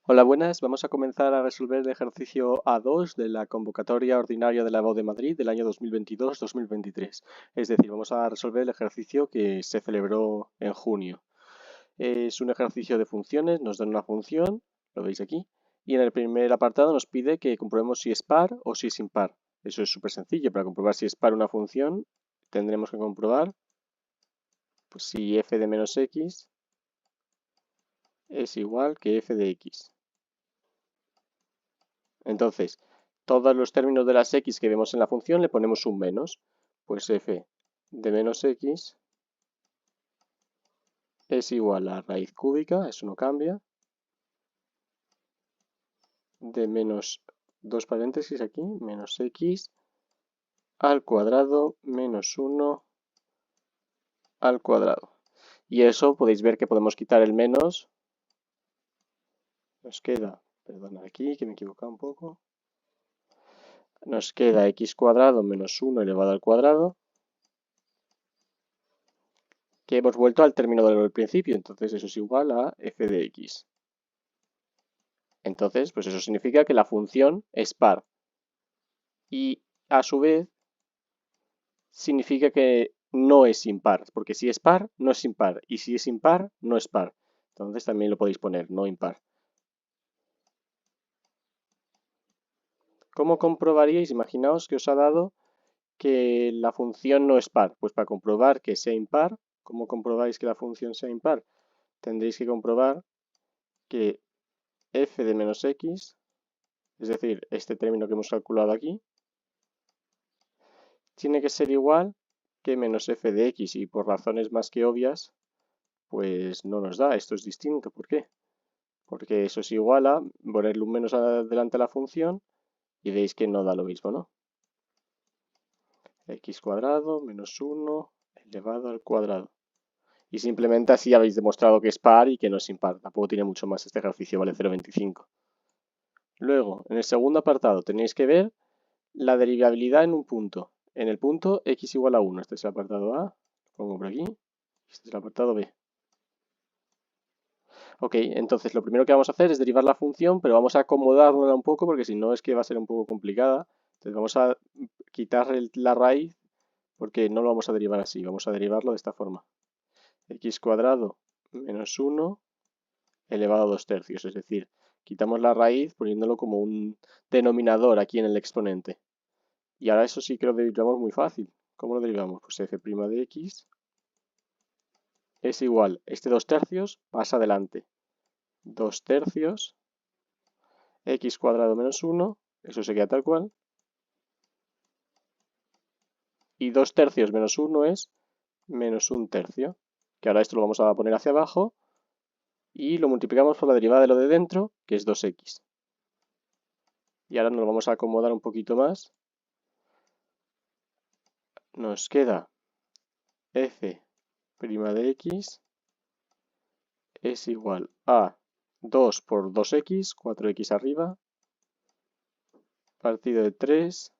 Hola, buenas. Vamos a comenzar a resolver el ejercicio A2 de la convocatoria ordinaria de la EBAU de Madrid del año 2022-2023. Es decir, vamos a resolver el ejercicio que se celebró en junio. Es un ejercicio de funciones, nos dan una función, lo veis aquí, y en el primer apartado nos pide que comprobemos si es par o si es impar. Eso es súper sencillo. Para comprobar si es par una función, tendremos que comprobar pues, si f de menos x es igual que f de x. Entonces, todos los términos de las x que vemos en la función le ponemos un menos. Pues f de menos x es igual a raíz cúbica, eso no cambia, de menos dos paréntesis aquí, menos x al cuadrado menos 1 al cuadrado. Y eso podéis ver que podemos quitar el menos. Nos queda, perdón, aquí que me he equivocado un poco. Nos queda x cuadrado menos 1 elevado al cuadrado, que hemos vuelto al término del principio, entonces eso es igual a f de x. Entonces, pues eso significa que la función es par. Y a su vez, significa que no es impar, porque si es par, no es impar, y si es impar, no es par. Entonces también lo podéis poner, no impar. ¿Cómo comprobaríais? Imaginaos que os ha dado que la función no es par. Pues para comprobar que sea impar, ¿cómo comprobáis que la función sea impar? Tendréis que comprobar que f de menos x, es decir, este término que hemos calculado aquí, tiene que ser igual que menos f de x, y por razones más que obvias, pues no nos da. Esto es distinto. ¿Por qué? Porque eso es igual a ponerle un menos adelante a la función y veis que no da lo mismo, ¿no? X cuadrado menos 1 elevado al cuadrado. Y simplemente así habéis demostrado que es par y que no es impar. Tampoco tiene mucho más este ejercicio, vale 0,25. Luego, en el segundo apartado tenéis que ver la derivabilidad en un punto. En el punto x igual a 1. Este es el apartado A. Lo pongo por aquí. Este es el apartado B. Ok, entonces lo primero que vamos a hacer es derivar la función, pero vamos a acomodarla un poco porque si no es que va a ser un poco complicada. Entonces vamos a quitar la raíz porque no lo vamos a derivar así, vamos a derivarlo de esta forma. X cuadrado menos 1 elevado a 2 tercios, es decir, quitamos la raíz poniéndolo como un denominador aquí en el exponente. Y ahora eso sí que lo derivamos muy fácil. ¿Cómo lo derivamos? Pues f' de x es igual, este 2 tercios pasa adelante. 2 tercios, x cuadrado menos 1, eso se queda tal cual. Y 2 tercios menos 1 es menos 1 tercio, que ahora esto lo vamos a poner hacia abajo y lo multiplicamos por la derivada de lo de dentro, que es 2x. Y ahora nos lo vamos a acomodar un poquito más. Nos queda f' de x es igual a 2 por 2x, 4x arriba, partido de 3,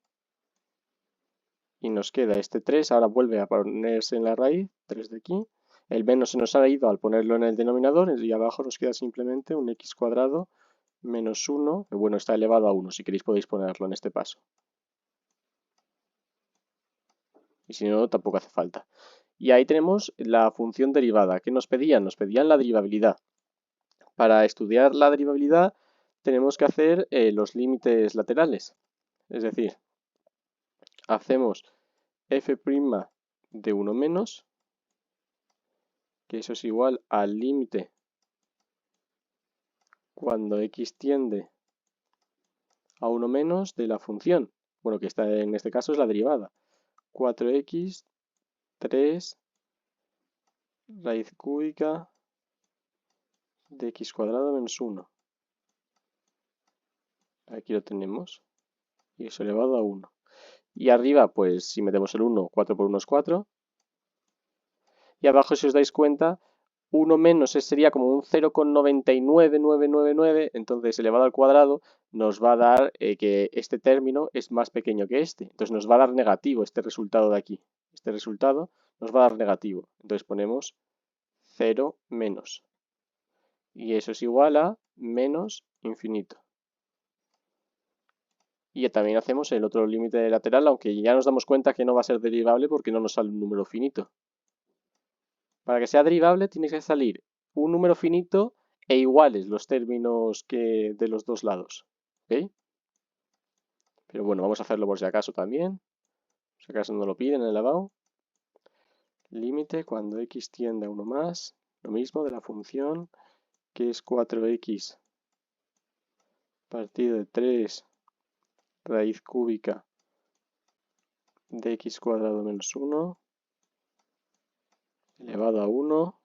y nos queda este 3, ahora vuelve a ponerse en la raíz, 3 de aquí, el menos se nos ha ido al ponerlo en el denominador, y abajo nos queda simplemente un x cuadrado menos 1, que bueno, está elevado a 1, si queréis podéis ponerlo en este paso. Y si no, tampoco hace falta. Y ahí tenemos la función derivada. ¿Qué nos pedían? Nos pedían la derivabilidad. Para estudiar la derivabilidad tenemos que hacer los límites laterales. Es decir, hacemos f' de 1 menos, que eso es igual al límite cuando x tiende a 1 menos de la función. Bueno, que está en este caso es la derivada. 4x, 3, raíz cúbica de x cuadrado menos 1. Aquí lo tenemos. Y eso elevado a 1. Y arriba, pues si metemos el 1, 4 por 1 es 4. Y abajo, si os dais cuenta, 1 menos sería como un 0,99999. Entonces, elevado al cuadrado nos va a dar que este término es más pequeño que este. Entonces, nos va a dar negativo este resultado de aquí. Este resultado nos va a dar negativo. Entonces, ponemos 0 menos. Y eso es igual a menos infinito. Y también hacemos el otro límite lateral, aunque ya nos damos cuenta que no va a ser derivable porque no nos sale un número finito. Para que sea derivable tiene que salir un número finito e iguales los términos que de los dos lados. ¿Ok? Pero bueno, vamos a hacerlo por si acaso también. Por si acaso no lo piden en el lavado. Límite cuando x tiende a 1 más. Lo mismo de la función que es 4x partido de 3 raíz cúbica de x cuadrado menos 1 elevado a 1.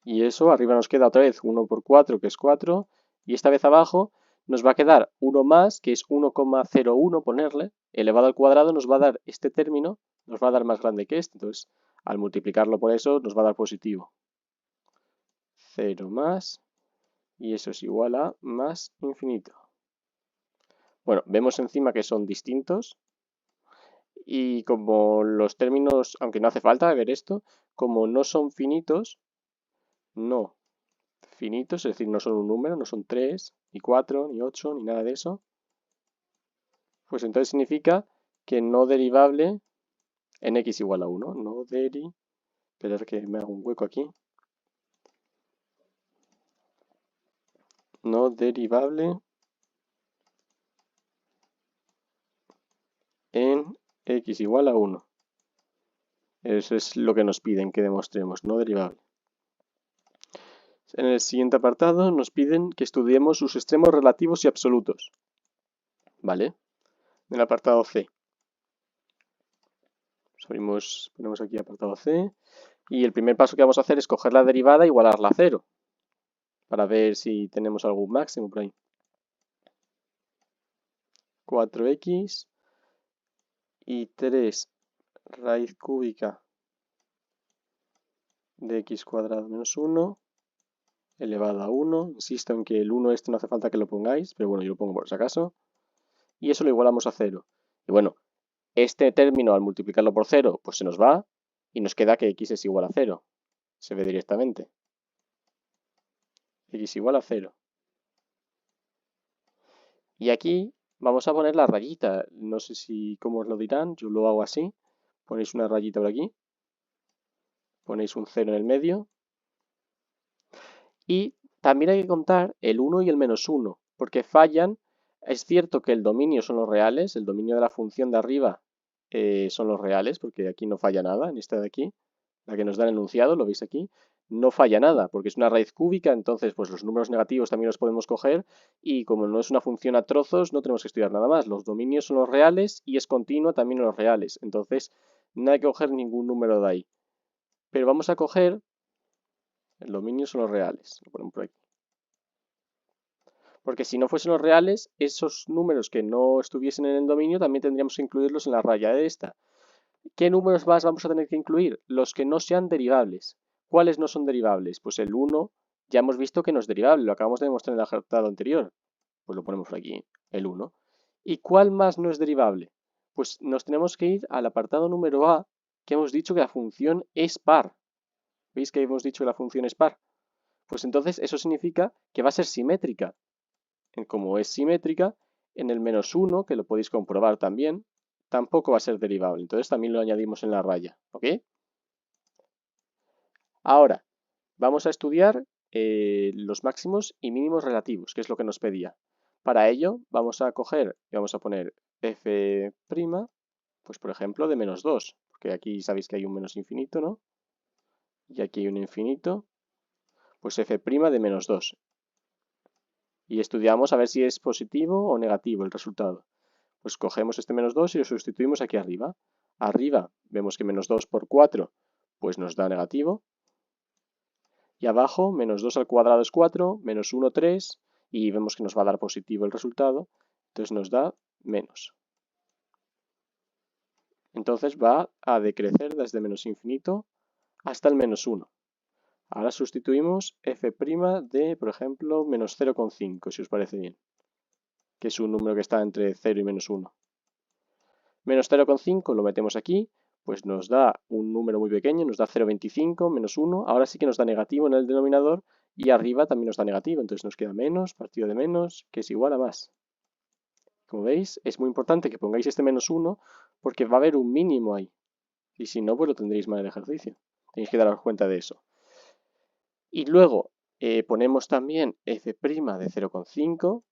Y eso, arriba nos queda otra vez 1 por 4, que es 4. Y esta vez abajo nos va a quedar 1 más, que es 1,01 ponerle. Elevado al cuadrado nos va a dar este término, nos va a dar más grande que este. Entonces, al multiplicarlo por eso, nos va a dar positivo. 0 más, y eso es igual a más infinito. Bueno, vemos encima que son distintos. Y como los términos, aunque no hace falta ver esto, como no son finitos, es decir, no son un número, no son 3, ni 4, ni 8, ni nada de eso, pues entonces significa que no derivable en x igual a 1. No esperar que me haga un hueco aquí. No derivable en x igual a 1. Eso es lo que nos piden que demostremos, no derivable. En el siguiente apartado nos piden que estudiemos sus extremos relativos y absolutos. ¿Vale? En el apartado C. Ponemos aquí apartado C. Y el primer paso que vamos a hacer es coger la derivada e igualarla a 0. Para ver si tenemos algún máximo por ahí. 4x y 3 raíz cúbica de x cuadrado menos 1 elevado a 1. Insisto en que el 1 este no hace falta que lo pongáis, pero bueno, yo lo pongo por si acaso. Y eso lo igualamos a 0. Y bueno, este término al multiplicarlo por 0, pues se nos va y nos queda que x es igual a 0. Se ve directamente. X igual a 0. Y aquí vamos a poner la rayita. No sé si cómo os lo dirán, yo lo hago así. Ponéis una rayita por aquí. Ponéis un 0 en el medio. Y también hay que contar el 1 y el menos 1, porque fallan. Es cierto que el dominio son los reales, el dominio de la función de arriba son los reales, porque aquí no falla nada, en esta de aquí, la que nos da el enunciado, lo veis aquí, no falla nada, porque es una raíz cúbica, entonces pues los números negativos también los podemos coger, y como no es una función a trozos, no tenemos que estudiar nada más. Los dominios son los reales y es continua también en los reales, entonces no hay que coger ningún número de ahí. Pero vamos a coger, el dominio son los reales, lo ponemos por aquí. Porque si no fuesen los reales, esos números que no estuviesen en el dominio también tendríamos que incluirlos en la raya de esta. ¿Qué números más vamos a tener que incluir? Los que no sean derivables. ¿Cuáles no son derivables? Pues el 1 ya hemos visto que no es derivable, lo acabamos de demostrar en el apartado anterior. Pues lo ponemos por aquí, el 1. ¿Y cuál más no es derivable? Pues nos tenemos que ir al apartado número A, que hemos dicho que la función es par. ¿Veis que hemos dicho que la función es par? Pues entonces eso significa que va a ser simétrica. Como es simétrica, en el menos 1, que lo podéis comprobar también, tampoco va a ser derivable. Entonces también lo añadimos en la raya. ¿Ok? Ahora, vamos a estudiar los máximos y mínimos relativos, que es lo que nos pedía. Para ello, vamos a coger y vamos a poner f', pues por ejemplo, de menos 2, porque aquí sabéis que hay un menos infinito, ¿no? Y aquí hay un infinito, pues f' de menos 2. Y estudiamos a ver si es positivo o negativo el resultado. Pues cogemos este menos 2 y lo sustituimos aquí arriba. Arriba vemos que menos 2 por 4 pues nos da negativo. Y abajo menos 2 al cuadrado es 4, menos 1 3 y vemos que nos va a dar positivo el resultado. Entonces nos da menos. Entonces va a decrecer desde menos infinito hasta el menos 1. Ahora sustituimos f' de, por ejemplo, menos 0,5, si os parece bien, que es un número que está entre 0 y menos 1. Menos 0,5 lo metemos aquí, pues nos da un número muy pequeño, nos da 0,25 menos 1. Ahora sí que nos da negativo en el denominador y arriba también nos da negativo, entonces nos queda menos, partido de menos, que es igual a más. Como veis, es muy importante que pongáis este -1 porque va a haber un mínimo ahí. Y si no, pues lo tendréis mal el ejercicio. Tenéis que daros cuenta de eso. Y luego ponemos también f' de 0,5.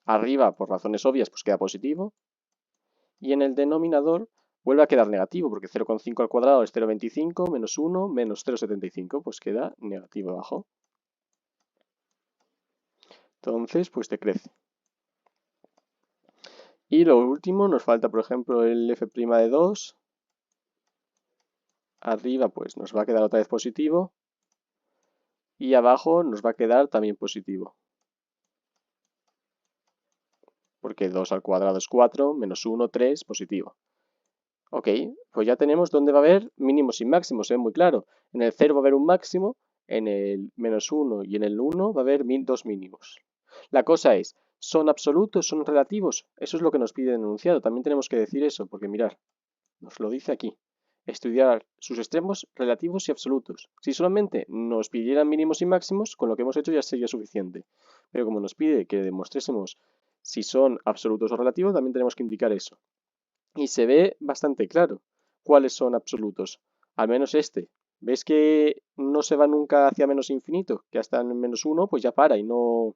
Arriba, por razones obvias, pues queda positivo. Y en el denominador vuelve a quedar negativo, porque 0,5 al cuadrado es 0,25, menos 1, menos 0,75, pues queda negativo abajo. Entonces, pues te crece. Y lo último, nos falta, por ejemplo, el f' de 2. Arriba, pues nos va a quedar otra vez positivo. Y abajo nos va a quedar también positivo. Porque 2 al cuadrado es 4, menos 1, 3, positivo. Ok, pues ya tenemos dónde va a haber mínimos y máximos, muy claro. En el 0 va a haber un máximo, en el -1 y en el 1 va a haber dos mínimos. La cosa es, ¿son absolutos, son relativos? Eso es lo que nos pide el enunciado. También tenemos que decir eso, porque mirad, nos lo dice aquí. Estudiar sus extremos relativos y absolutos. Si solamente nos pidieran mínimos y máximos, con lo que hemos hecho ya sería suficiente. Pero como nos pide que demostrésemos si son absolutos o relativos, también tenemos que indicar eso. Y se ve bastante claro cuáles son absolutos. Al menos este. ¿Ves que no se va nunca hacia menos infinito? Que hasta en -1 pues ya para y no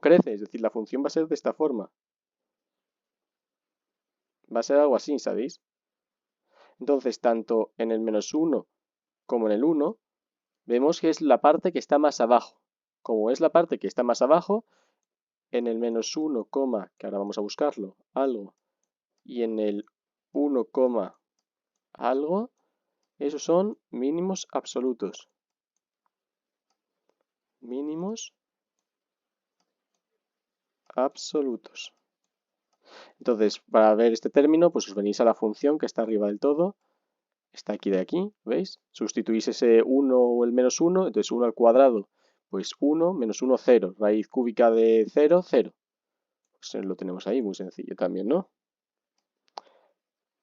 crece. Es decir, la función va a ser de esta forma. Va a ser algo así, ¿sabéis? Entonces, tanto en el -1 como en el 1, vemos que es la parte que está más abajo. Como es la parte que está más abajo, en el -1, que ahora vamos a buscarlo, algo, y en el 1, algo, esos son mínimos absolutos. Mínimos absolutos. Entonces, para ver este término, pues os venís a la función que está arriba del todo. Está aquí de aquí, ¿veis? Sustituís ese 1 o el -1, entonces 1 al cuadrado, pues 1, -1, 0. Raíz cúbica de 0, 0. Pues lo tenemos ahí, muy sencillo también, ¿no?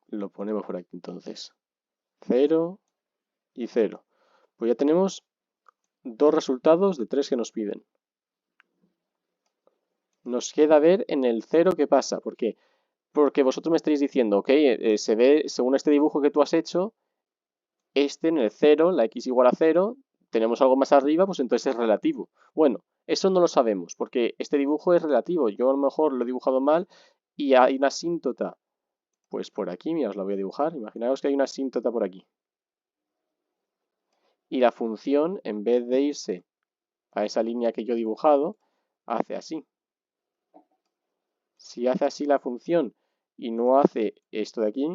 Lo ponemos por aquí entonces. 0 y 0. Pues ya tenemos dos resultados de 3 que nos piden. Nos queda ver en el 0 qué pasa, porque vosotros me estaréis diciendo, ok, se ve, según este dibujo que tú has hecho, en el 0, la x igual a 0, tenemos algo más arriba, pues entonces es relativo. Bueno, eso no lo sabemos, porque este dibujo es relativo. Yo a lo mejor lo he dibujado mal y hay una asíntota. Pues por aquí, mira, os la voy a dibujar. Imaginaos que hay una asíntota por aquí. Y la función, en vez de irse a esa línea que yo he dibujado, hace así. Si hace así la función y no hace esto de aquí,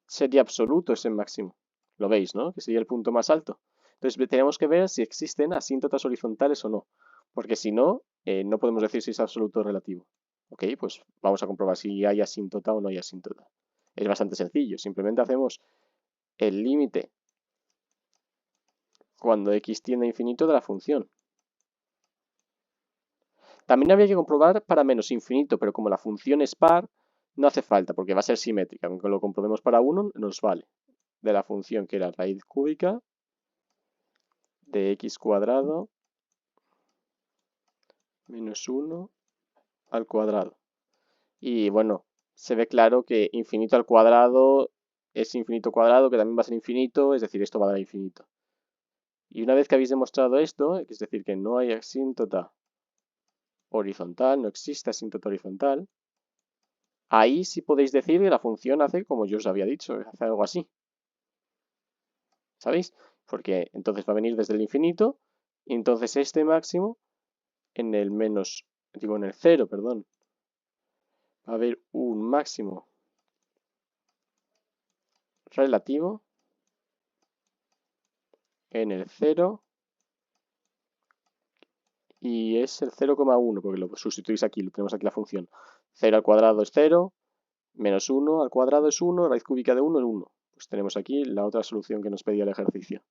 sería absoluto ese máximo. Lo veis, ¿no? Que sería el punto más alto. Entonces tenemos que ver si existen asíntotas horizontales o no. Porque si no, no podemos decir si es absoluto o relativo. Ok, pues vamos a comprobar si hay asíntota o no hay asíntota. Es bastante sencillo. Simplemente hacemos el límite cuando x tiende a infinito de la función. También habría que comprobar para menos infinito, pero como la función es par, no hace falta, porque va a ser simétrica. Aunque lo comprobemos para 1, nos vale. De la función que era raíz cúbica de x cuadrado menos 1 al cuadrado. Y bueno, se ve claro que infinito al cuadrado es infinito cuadrado, que también va a ser infinito, es decir, esto va a dar infinito. Y una vez que habéis demostrado esto, es decir, que no hay asíntota horizontal, no existe asíntota horizontal, ahí sí podéis decir que la función hace como yo os había dicho, hace algo así. ¿Sabéis? Porque entonces va a venir desde el infinito, y entonces este máximo en el menos, digo en el 0, perdón, va a haber un máximo relativo en el 0 y es el 0,1 porque lo sustituís aquí, lo tenemos aquí la función. 0 al cuadrado es 0, menos 1 al cuadrado es 1, raíz cúbica de 1 es 1. Pues tenemos aquí la otra solución que nos pedía el ejercicio.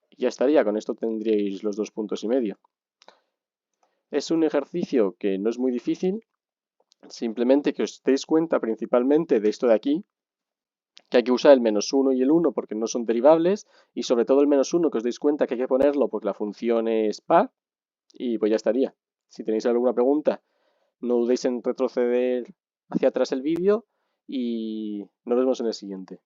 Y ya estaría, con esto tendríais los 2 puntos y medio. Es un ejercicio que no es muy difícil, simplemente que os deis cuenta principalmente de esto de aquí, que hay que usar el -1 y el 1 porque no son derivables, y sobre todo el -1 que os deis cuenta que hay que ponerlo porque la función es par, y pues ya estaría. Si tenéis alguna pregunta, no dudéis en retroceder hacia atrás el vídeo y nos vemos en el siguiente.